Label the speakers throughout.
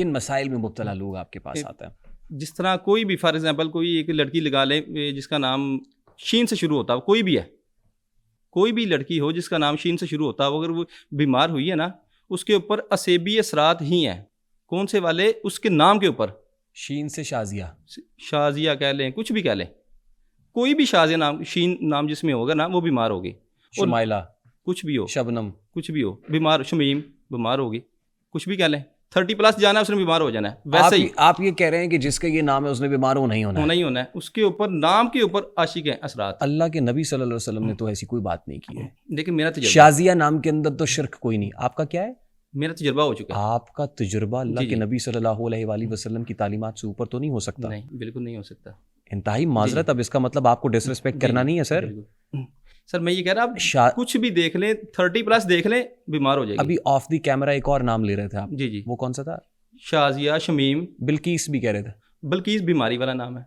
Speaker 1: کن مسائل میں مبتلا لوگ آپ کے پاس آتے ہیں؟
Speaker 2: جس طرح کوئی بھی فار ایگزامپل کوئی ایک لڑکی لگا لیں جس کا نام شین سے شروع ہوتا ہے، کوئی بھی ہے، کوئی بھی لڑکی ہو جس کا نام شین سے شروع ہوتا ہے، اگر وہ بیمار ہوئی ہے نا، اس کے اوپر اسیبی اثرات ہی ہیں. کون سے والے؟ اس کے نام کے اوپر.
Speaker 1: شین سے شازیہ،
Speaker 2: شازیہ کہہ لیں، کچھ بھی کہہ لیں، کوئی بھی شازیہ نام، شین نام جس میں ہوگا نا وہ بیمار ہوگی.
Speaker 1: شمائلہ،
Speaker 2: کچھ بھی ہو،
Speaker 1: شبنم،
Speaker 2: کچھ بھی ہو بیمار، شمیم بیمار ہوگی، کچھ بھی کہہ لیں. 30+ جانا ہے اس نے بیمار ہو جانا ہے. ویسے ہی
Speaker 1: آپ یہ کہہ رہے ہیں کہ جس کا یہ نام ہے اس نے بیمار ہونا ہی ہونا
Speaker 2: ہے، اس کے اوپر نام کے اوپر عاشق ہیں اثرات.
Speaker 1: اللہ کے نبی صلی اللہ علیہ وسلم نے تو ایسی کوئی بات نہیں کی ہے.
Speaker 2: لیکن میرا تجربہ،
Speaker 1: شازیہ نام کے اندر تو شرک کوئی نہیں. آپ کا کیا ہے؟
Speaker 2: میرا تجربہ ہو چکا ہے.
Speaker 1: آپ کا تجربہ اللہ کے نبی صلی اللہ علیہ وآلہ وسلم کی تعلیمات سے اوپر تو نہیں ہو سکتا.
Speaker 2: نہیں، بالکل نہیں ہو سکتا.
Speaker 1: انتہائی معذرت. اب اس کا مطلب آپ کو ڈس ریسپیکٹ کرنا نہیں ہے سر.
Speaker 2: سر میں یہ کہہ رہا آپ کچھ بھی دیکھ لیں، 30+ دیکھ لیں، بیمار ہو جائے گی.
Speaker 1: ابھی آف دی کیمرہ ایک اور نام لے رہے تھے آپ.
Speaker 2: جی
Speaker 1: وہ کون سا تھا؟
Speaker 2: شازیہ، شمیم،
Speaker 1: بلقیس بھی کہہ رہے تھے.
Speaker 2: بلقیس بیماری والا نام ہے.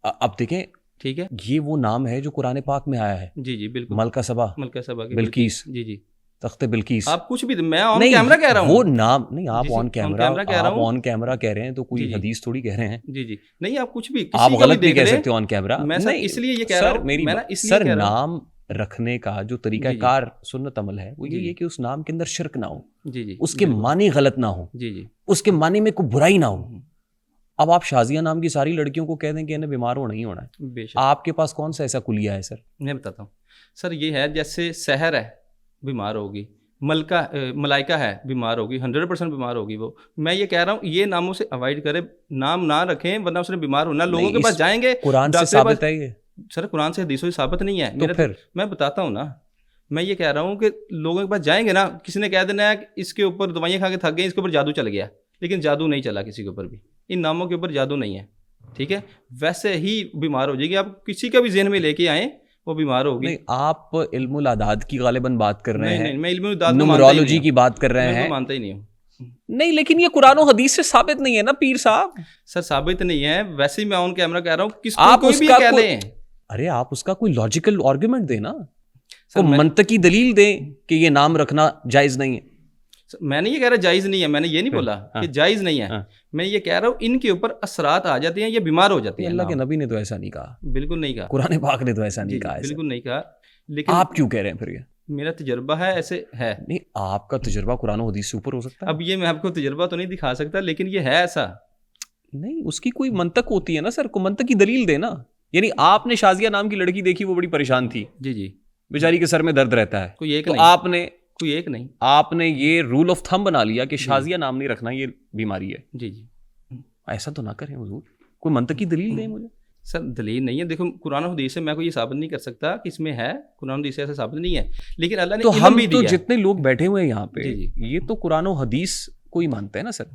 Speaker 1: اب دیکھیں،
Speaker 2: ٹھیک ہے،
Speaker 1: یہ وہ نام ہے جو قرآن پاک میں آیا ہے.
Speaker 2: جی بالکل.
Speaker 1: ملکہ سبا، بلقیس،
Speaker 2: جی
Speaker 1: تخت بلقیس.
Speaker 2: آپ کچھ بھی، میں آن کیمرہ کہہ رہا ہوں
Speaker 1: وہ نام نہیں. آپ آن کیمرہ کہہ رہے ہیں تو کوئی
Speaker 2: جی
Speaker 1: حدیث تھوڑی کہہ رہے ہیں.
Speaker 2: جی نہیں، آپ کچھ بھی،
Speaker 1: آپ غلط بھی کہہ سکتے ہو آن کیمرہ.
Speaker 2: میں اس لیے یہ کہہ رہا ہوں،
Speaker 1: سر نام رکھنے کا جو طریقہ کار سنت عمل ہے وہ یہ ہے کہ اس نام کے اندر شرک نہ ہو، اس کے معنی غلط نہ ہو، اس کے معنی میں کوئی برائی نہ ہو. اب آپ شازیہ نام کی ساری لڑکیوں کو کہہ دیں کہ انہیں بیمار ہونا ہی ہونا ہے. آپ کے پاس کون سا ایسا کلیہ ہے سر؟
Speaker 2: میں بتاتا ہوں سر. یہ ہے جیسے سحر ہے، بیمار ہوگی. ملائکہ ہے، بیمار ہوگی، 100% بیمار ہوگی وہ. میں یہ کہہ رہا ہوں یہ ناموں سے اوائڈ کرے، نام نہ رکھیں ورنہ اس نے بیمار ہونا. لوگوں کے پاس جائیں گے،
Speaker 1: قرآن سے ثابت ہے یہ؟
Speaker 2: سر قرآن سے حدیثوں سے ثابت نہیں ہے.
Speaker 1: تو پھر
Speaker 2: میں بتاتا ہوں نا، میں یہ کہہ رہا ہوں کہ لوگوں کے پاس جائیں گے نا، کسی نے کہہ دینا ہے کہ اس کے اوپر دوائیاں کھا کے تھک گئے، اس کے اوپر جادو چل گیا. لیکن جادو نہیں چلا کسی کے اوپر بھی، ان ناموں کے اوپر جادو نہیں ہے. ٹھیک ہے، ویسے ہی بیمار ہو جائے گی. آپ کسی کا بھی ذہن میں لے کے آئیں وہ بیمار ہوگی.
Speaker 1: نہیں، آپ علم الاعداد کی غالباً بات کر رہے ہیں.
Speaker 2: میں علم الاعداد
Speaker 1: نمرولوجی کی بات کر رہے ہیں.
Speaker 2: مانتا ہی نہیں ہوں.
Speaker 1: نہیں، لیکن یہ قرآن و حدیث سے ثابت نہیں ہے نا پیر صاحب.
Speaker 2: سر ثابت نہیں ہے، ویسے ہی میں آن کیمرہ کہہ رہا ہوں، کس کو کوئی بھی کہہ لیں.
Speaker 1: ارے آپ اس کا کوئی لاجیکل آرگومنٹ دیں نا، کوئی منطقی دلیل دیں کہ یہ نام رکھنا جائز نہیں ہے.
Speaker 2: میں نے یہ کہہ رہا جائز نہیں ہے، میں نے یہ نہیں بولا کہ جائز نہیں ہے. میں یہ کہہ رہا ہوں ان کے اوپر اثرات آ جاتے ہیں، یہ بیمار ہو جاتے ہیں.
Speaker 1: اللہ کے نبی نے تو ایسا نہیں کہا.
Speaker 2: بالکل نہیں کہا.
Speaker 1: قرآن پاک نے تو ایسا نہیں کہا.
Speaker 2: بالکل نہیں کہا. لیکن
Speaker 1: آپ کیوں کہہ رہے ہیں پھر یہ؟
Speaker 2: میرا تجربہ ہے، ایسے ہے.
Speaker 1: نہیں، آپ کا تجربہ قرآن و حدیث سے اوپر ہو سکتا ہے.
Speaker 2: اب یہ میں آپ کو تجربہ تو نہیں دکھا سکتا، لیکن یہ ہے ایسا.
Speaker 1: نہیں، اس کی کوئی منطق ہوتی ہے نا سر، کوئی منطقی دلیل دے نا. یعنی آپ نے شازیہ نام کی لڑکی دیکھی، وہ بڑی پریشان تھی.
Speaker 2: جی
Speaker 1: بیچاری کے سر میں درد رہتا ہے.
Speaker 2: کوئی ایک
Speaker 1: تو
Speaker 2: نہیں،
Speaker 1: کوئی ایک نہیں، آپ نے یہ رول آف تھم بنا لیا کہ شازیہ نام نہیں رکھنا، یہ بیماری ہے.
Speaker 2: جی
Speaker 1: ایسا تو نہ کریں حضور. کوئی منطقی دلیل دیں مجھے.
Speaker 2: سر دلیل نہیں ہے. دیکھو قرآن و حدیث سے میں کو یہ ثابت نہیں کر سکتا کہ اس میں ہے، قرآن و حدیث سے ایسا ثابت نہیں ہے. لیکن اللہ نے
Speaker 1: تو
Speaker 2: علم بھی دیا.
Speaker 1: تو جتنے لوگ بیٹھے ہوئے ہیں یہاں پہ، یہ تو قرآن و حدیث کو ہی مانتے ہیں نا سر.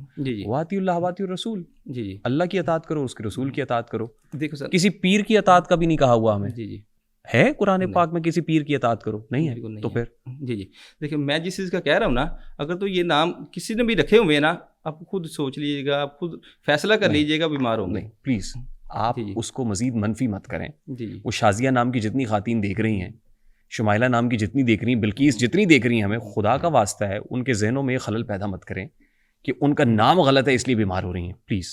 Speaker 1: واطیع اللہ واطیع الرسول.
Speaker 2: جی
Speaker 1: اللہ کی اطاعت کرو، اس کے رسول کی اطاعت کرو.
Speaker 2: دیکھو سر،
Speaker 1: کسی پیر کی اطاعت کا بھی نہیں کہا ہوا ہمیں.
Speaker 2: جی
Speaker 1: ہے قرآن پاک میں کسی پیر کی اطاعت کرو؟ نہیں ہے. تو پھر
Speaker 2: جی دیکھیں، میں جس چیز کا کہہ رہا ہوں نا، اگر تو یہ نام کسی نے بھی رکھے ہوئے ہیں نا، آپ خود سوچ لیجیے گا، آپ خود فیصلہ کر لیجیے گا، بیمار ہوں گے.
Speaker 1: پلیز آپ اس کو مزید منفی مت کریں.
Speaker 2: جی
Speaker 1: وہ شازیہ نام کی جتنی خواتین دیکھ رہی ہیں، شمائلہ نام کی جتنی دیکھ رہی ہیں، بلقیس جتنی دیکھ رہی ہیں، ہمیں خدا کا واسطہ ہے ان کے ذہنوں میں یہ خلل پیدا مت کریں کہ ان کا نام غلط ہے اس لیے بیمار ہو رہی ہیں. پلیز،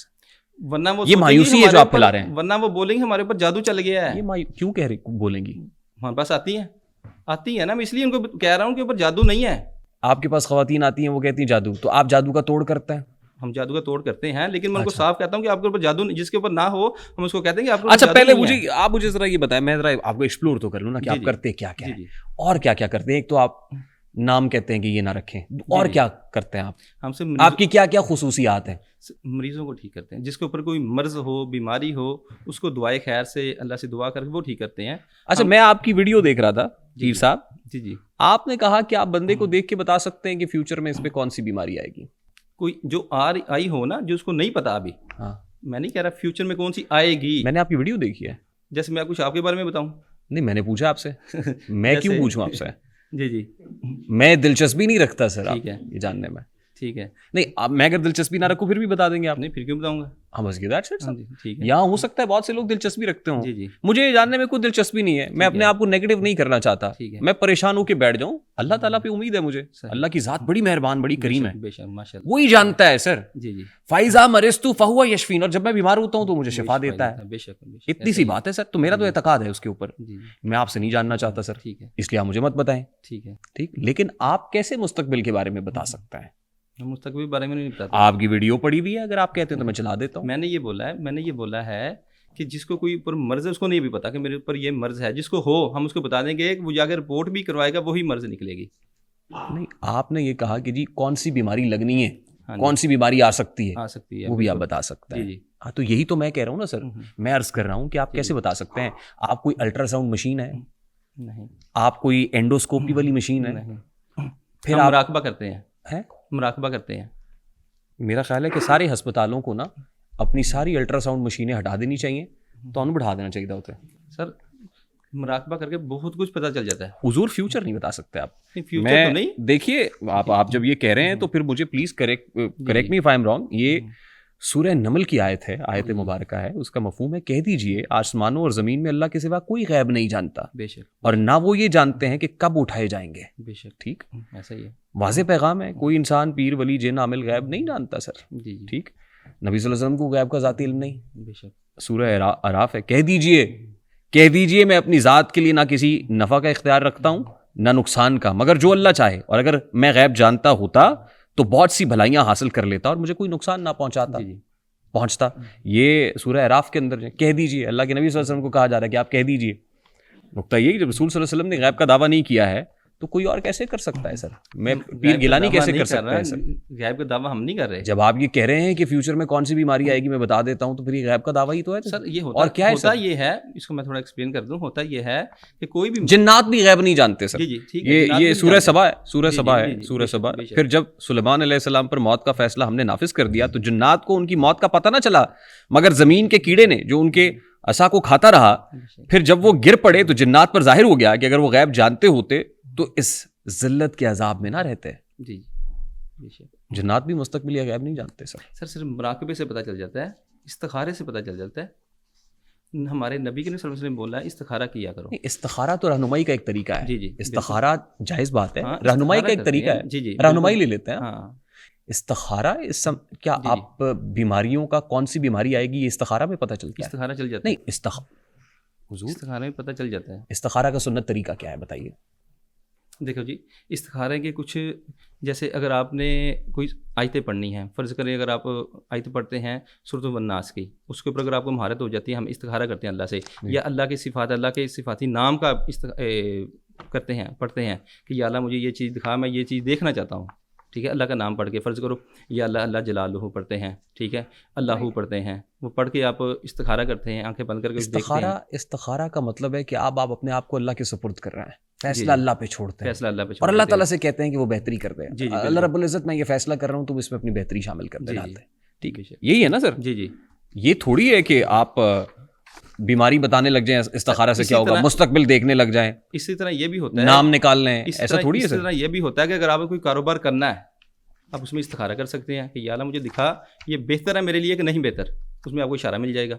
Speaker 2: ورنہ وہ
Speaker 1: یہ مایوسی ہے جو آپ پھیلا رہے ہیں.
Speaker 2: ورنہ وہ بولیں گے ہمارے اوپر جادو چل گیا ہے.
Speaker 1: یہ کیوں کہہ رہے بولیں گی؟
Speaker 2: ہمارے پاس آتی ہیں نا، میں اس لیے ان کو کہہ رہا ہوں کہ اوپر جادو نہیں ہے.
Speaker 1: آپ کے پاس خواتین آتی ہیں، وہ کہتی ہیں جادو، تو آپ جادو کا توڑ کرتے ہیں؟
Speaker 2: ہم جادو کا توڑ کرتے ہیں، لیکن میں ان کو صاف کہتا ہوں کہ آپ کے اوپر جادو، جس کے اوپر نہ ہو ہم اس کو کہتے ہیں کہ آپ کو.
Speaker 1: اچھا پہلے آپ مجھے ذرا یہ بتائیں، میں ذرا آپ کو ایکسپلور تو کر لوں نا کہ آپ کرتے کیا کیا ہیں اور کیا کیا کرتے ہیں. ایک تو آپ نام کہتے ہیں کہ یہ نہ رکھیں، اور کیا کرتے ہیں آپ؟
Speaker 2: ہم سے
Speaker 1: آپ کی کیا کیا خصوصیات ہیں؟
Speaker 2: مریضوں کو ٹھیک کرتے ہیں، جس کے اوپر کوئی مرض ہو، بیماری ہو، اس کو دعائے خیر سے اللہ سے دعا کر کے وہ ٹھیک کرتے ہیں.
Speaker 1: اچھا، میں آپ کی ویڈیو دیکھ رہا تھا پیر صاحب.
Speaker 2: جی
Speaker 1: آپ نے کہا کہ آپ بندے کو دیکھ کے بتا سکتے ہیں کہ فیوچر میں اس پہ کون سی بیماری آئے گی.
Speaker 2: کوئی جو آئی ہو نا، جو اس کو نہیں پتا ابھی.
Speaker 1: ہاں،
Speaker 2: میں نہیں کہہ رہا فیوچر میں کون سی آئے گی.
Speaker 1: میں نے آپ کی ویڈیو دیکھی ہے.
Speaker 2: جیسے میں کچھ آپ کے بارے میں بتاؤں؟
Speaker 1: نہیں، میں نے پوچھا آپ سے. میں کیوں پوچھوں آپ سے؟
Speaker 2: جی
Speaker 1: میں دلچسپی نہیں رکھتا سر یہ جاننے میں.
Speaker 2: ٹھیک ہے.
Speaker 1: نہیں میں اگر دلچسپی نہ رکھوں پھر بھی بتا دیں گے آپ؟
Speaker 2: نہیں پھر کیوں بتاؤں گا.
Speaker 1: ہاں بس
Speaker 2: ٹھیک ہے.
Speaker 1: یہاں ہو سکتا ہے بہت سے لوگ دلچسپی رکھتے ہوں.
Speaker 2: جی جی.
Speaker 1: مجھے یہ جاننے میں کوئی دلچسپی نہیں ہے, میں اپنے آپ کو نیگیٹو نہیں کرنا چاہتا, میں پریشان ہو کے بیٹھ جاؤں. اللہ تعالیٰ پہ امید ہے مجھے, اللہ کی ذات بڑی مہربان بڑی کریم ہے, وہی جانتا ہے سر.
Speaker 2: جی جی.
Speaker 1: فائزہ مرستو فہو یشفین, اور جب میں بیمار ہوتا ہوں تو مجھے شفا دیتا ہے.
Speaker 2: بے شک.
Speaker 1: اتنی سی بات ہے سر. تو میرا تو اعتقاد ہے اس کے اوپر, میں آپ سے نہیں جاننا چاہتا سر,
Speaker 2: ٹھیک ہے,
Speaker 1: اس لیے آپ مجھے مت بتائیں.
Speaker 2: ٹھیک ہے
Speaker 1: ٹھیک. لیکن آپ کیسے مستقبل کے بارے میں بتا سکتا ہے؟
Speaker 2: مستقبل بارے میں نہیں بتاتا.
Speaker 1: آپ کی ویڈیو پڑی ہوئی ہے, اگر آپ کہتے ہیں تو میں چلا دیتا ہوں.
Speaker 2: میں نے یہ بولا ہے کہ جس کو کوئی اوپر مرض ہے اس کو نہیں بھی پتا کہ میرے اوپر یہ مرض ہے. جس کو ہو ہم اس کو بتا دیں گے, وہ جا کے رپورٹ بھی کروائے گا, وہی مرض نکلے گی.
Speaker 1: نہیں آپ نے یہ کہا کہ جی کون سی بیماری لگنی ہے, کون سی بیماری آ سکتی ہے, وہ بھی آپ بتا سکتے ہیں. ہاں تو یہی تو میں کہہ رہا ہوں نا سر, میں عرض کر رہا ہوں کہ آپ کیسے بتا سکتے ہیں؟ آپ کوئی الٹرا ساؤنڈ مشین ہے
Speaker 2: نہیں,
Speaker 1: آپ کوئی اینڈوسکوپی والی مشین ہے
Speaker 2: نہیں,
Speaker 1: پھر
Speaker 2: ہم
Speaker 1: آپ
Speaker 2: مراقبہ کرتے ہیں.
Speaker 1: میرا خیال ہے کہ سارے ہسپتالوں کو نا اپنی ساری الٹرا ساؤنڈ مشینیں ہٹا دینی چاہیے, تو انہوں بڑھا دینا چاہیے ہوتا ہے.
Speaker 2: سر مراقبہ کر کے بہت کچھ پتہ چل جاتا ہے.
Speaker 1: حضور فیوچر نہیں بتا سکتے آپ.
Speaker 2: فیوچر تو نہیں,
Speaker 1: دیکھیے آپ جب یہ کہہ رہے ہیں تو پھر مجھے please correct me if I am wrong. یہ سورہ نمل کی آیت ہے, آیت مبارکہ ہے, اس کا مفہوم ہے کہہ دیجئے آسمانوں اور زمین میں اللہ کے سوا کوئی غیب نہیں جانتا,
Speaker 2: بے شک,
Speaker 1: اور نہ وہ یہ جانتے ہیں کہ کب اٹھائے جائیں گے.
Speaker 2: بے شک.
Speaker 1: ٹھیک,
Speaker 2: ایسا ہی ہے,
Speaker 1: واضح پیغام ہے. کوئی انسان پیر ولی جن عامل غیب نہیں جانتا سر.
Speaker 2: جی جی.
Speaker 1: ٹھیک, نبی صلی اللہ علیہ وسلم کو غیب کا ذاتی علم نہیں.
Speaker 2: بے شک.
Speaker 1: سورہ اعراف ہے, کہہ دیجئے میں اپنی ذات کے لیے نہ کسی نفع کا اختیار رکھتا ہوں نہ نقصان کا, مگر جو اللہ چاہے, اور اگر میں غیب جانتا ہوتا تو بہت سی بھلائیاں حاصل کر لیتا اور مجھے کوئی نقصان نہ پہنچتا. یہ سورہ اعراف کے اندر کہہ دیجئے, اللہ کے نبی صلی اللہ علیہ وسلم کو کہا جا رہا ہے کہ آپ کہہ دیجئے. نقطہ یہ کہ جب رسول صلی اللہ علیہ وسلم نے غیب کا دعویٰ نہیں کیا ہے تو کوئی اور کیسے کر سکتا ہے سر؟ میں پیر گیلانی کیسے کر سکتا ہے سر؟
Speaker 2: غیب کا دعویٰ ہم نہیں کر رہے.
Speaker 1: جب آپ یہ کہہ رہے ہیں کہ فیوچر میں کون سی بیماری آئے گی میں بتا دیتا ہوں, تو پھر یہ غیب کا دعویٰ ہی تو ہے
Speaker 2: سر. یہ
Speaker 1: اور کیا ہے
Speaker 2: ہوتا یہ ہے, اس کو میں تھوڑا ایکسپلین کر دوں. ہوتا یہ ہے کہ کوئی بھی
Speaker 1: جنات بھی غیب نہیں جانتے سر. یہ سورہ سبا ہے, سورہ سبا. پھر جب سلیمان علیہ السلام پر موت کا فیصلہ ہم نے نافذ کر دیا تو جنات کو ان کی موت کا پتہ نہ چلا, مگر زمین کے کیڑے نے جو ان کے عصا کو کھاتا رہا, پھر جب وہ گر پڑے تو جنات پر ظاہر ہو گیا کہ اگر وہ غیب جانتے ہوتے تو اس ذلت کے عذاب میں نہ رہتے.
Speaker 2: جی,
Speaker 1: جنات بھی مستقبل غیب نہیں جانتے سر.
Speaker 2: صرف مراقبے سے پتہ چل جاتا ہے, استخارے سے پتہ چل جاتا ہے. ہمارے نبی کے صلی اللہ علیہ وسلم بولا ہے استخارہ کیا کرو.
Speaker 1: استخارہ تو رہنمائی کا ایک طریقہ ہے.
Speaker 2: جی جی,
Speaker 1: استخارہ جائز بات ہے, رہنمائی کا ایک طریقہ ہے.
Speaker 2: جی جی,
Speaker 1: رہنمائی لے لیتے ہیں.
Speaker 2: ہاں,
Speaker 1: استخارہ کیا آپ بیماریوں کا کون سی بیماری آئے گی یہ استخارہ میں پتہ چلتا ہے؟
Speaker 2: استخارہ چل جاتا ہے.
Speaker 1: نہیں
Speaker 2: استخارہ میں پتہ چل جاتا ہے.
Speaker 1: استخارہ کا سنت طریقہ کیا ہے بتائیے؟
Speaker 2: دیکھو جی, استخارے کے کچھ, جیسے اگر آپ نے کوئی آیتیں پڑھنی ہیں, فرض کریں اگر آپ آیتیں پڑھتے ہیں سورۃ الناس کی, اس کے اوپر اگر آپ کو مہارت ہو جاتی ہے, ہم استخارہ کرتے ہیں اللہ سے, یا اللہ کے صفات, اللہ کے صفاتی نام کا کرتے ہیں, پڑھتے ہیں کہ یا اللہ مجھے یہ چیز دکھا, میں یہ چیز دیکھنا چاہتا ہوں. ٹھیک ہے, اللہ کا نام پڑھ کے فرض کرو یا اللہ اللہ جلالہ پڑھتے ہیں, ٹھیک ہے, اللہ پڑھتے ہیں, وہ پڑھ کے آپ استخارہ کرتے ہیں, آنکھیں بند کر کے.
Speaker 1: استخارہ کا مطلب ہے کہ آپ اپنے آپ کو اللہ کے سپرد کر رہے ہیں, فیصلہ اللہ پہ چھوڑتے ہیں,
Speaker 2: فیصلہ اللہ پہ,
Speaker 1: اور اللہ تعالیٰ سے کہتے ہیں کہ وہ بہتری کر دیں. اللہ رب العزت میں یہ فیصلہ کر رہا ہوں, تم اس میں اپنی بہتری شامل کر دے. ٹھیک ہے, یہی ہے نا سر؟
Speaker 2: جی جی.
Speaker 1: یہ تھوڑی ہے کہ آپ بیماری بتانے لگ جائیں, استخارہ سے کیا ہوگا, مستقبل دیکھنے لگ جائیں.
Speaker 2: اسی طرح یہ بھی ہوتا ہے,
Speaker 1: نام نکال لیں, ایسا تھوڑی ہے.
Speaker 2: اسی طرح یہ بھی ہوتا ہے کہ اگر آپ کو کوئی کاروبار کرنا ہے, آپ اس میں استخارہ کر سکتے ہیں کہ یا اللہ مجھے دکھا یہ بہتر ہے میرے لیے کہ نہیں بہتر, اس میں آپ کو اشارہ مل جائے گا.